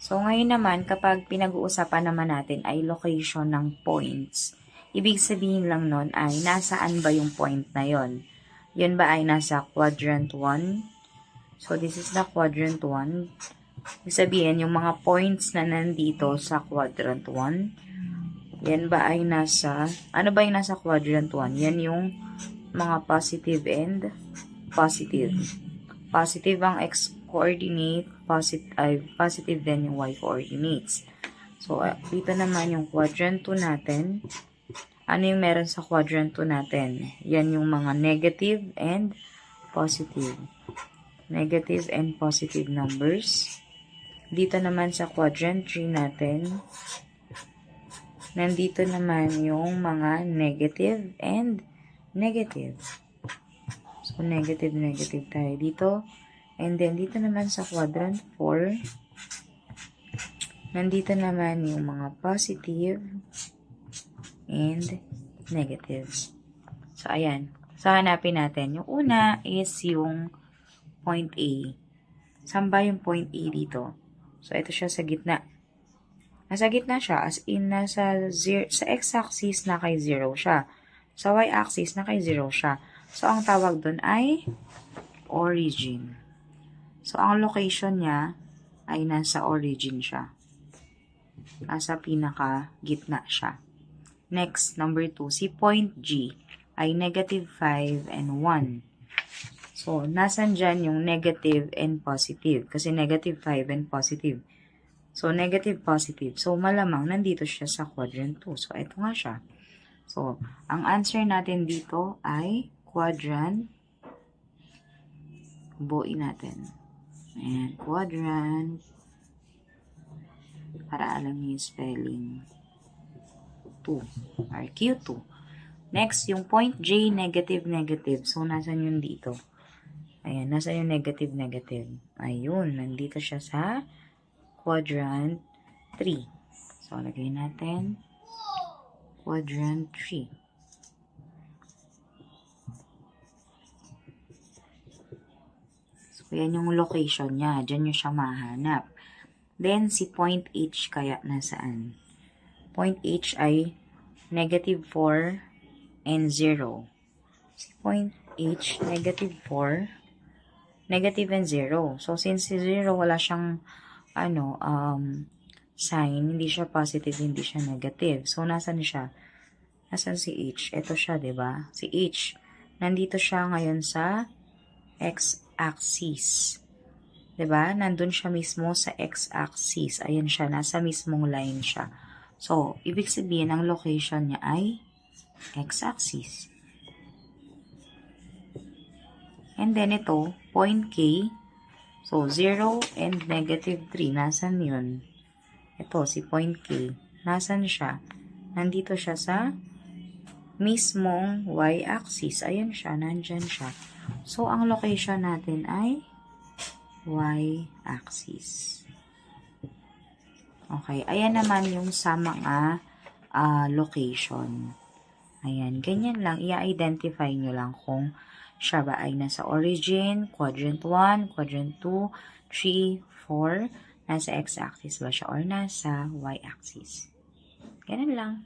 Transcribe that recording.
So, ngayon naman, kapag pinag-uusapan naman natin ay location ng points, ibig sabihin lang nun ay nasaan ba yung point na yon? Yun ba ay nasa quadrant 1? So, this is the quadrant 1. Ibig sabihin, yung mga points na nandito sa quadrant 1, yan ba ay nasa, ano ba yung nasa quadrant 1? Yan yung mga positive and positive. Positive ang x-coordinate, positive din yung y-coordinates. So, dito naman yung quadrant 2 natin. Ano yung meron sa quadrant 2 natin? Yan yung mga negative and positive. Negative and positive numbers. Dito naman sa quadrant 3 natin, nandito naman yung mga negative and negative. So, negative tayo dito. And then, dito naman sa quadrant 4, nandito naman yung mga positive and negative. So, ayan. So, hanapin natin. Yung una is yung point A. Saan ba yung point A dito? So, ito siya sa gitna. Nasa gitna siya, as in, sa x-axis na kay 0 siya. Sa y-axis na kay 0 siya. So, ang tawag dun ay origin. So, ang location niya ay nasa origin siya. Nasa pinaka-gitna siya. Next, number 2, si point G ay negative 5 and 1. So, nasan dyan yung negative and positive? Kasi negative 5 and positive. So, negative, positive. So, malamang nandito siya sa quadrant 2. So, ito nga siya. So, ang answer natin dito ay quadrant. Buuin natin. Ayan, quadrant. Para alam niyo yung spelling. 2. Or Q2. Next, yung point J, negative. So, nasan yun dito? Ayan, nasan yung negative. Ayun, nandito siya sa quadrant 3. So, lagay natin quadrant 3. So, yan yung location niya. Diyan nyo siya mahanap. Then, si point H kaya nasaan? Point H ay negative 4 and 0. Si point H, negative 4, negative and 0. So, since si 0, wala siyang sign, hindi siya positive, hindi siya negative. So, nasan siya? Nasan si H? Ito siya, diba? Si H, nandito siya ngayon sa x-axis. Diba? Nandun siya mismo sa x-axis. Ayan siya, nasa mismong line siya. So, ibig sabihin, ang location niya ay x-axis. And then ito, point K. So, 0 and negative 3. Nasaan yun? Ito, si point K. Nasaan siya? Nandito siya sa mismong y-axis. Ayan siya, nandyan siya. So, ang location natin ay y-axis. Okay, ayan naman yung sa mga location. Ayan, ganyan lang. I-identify nyo lang kung siya ba ay nasa origin, quadrant 1, quadrant 2, 3, 4, nasa x-axis ba siya or nasa y-axis. Ganun lang.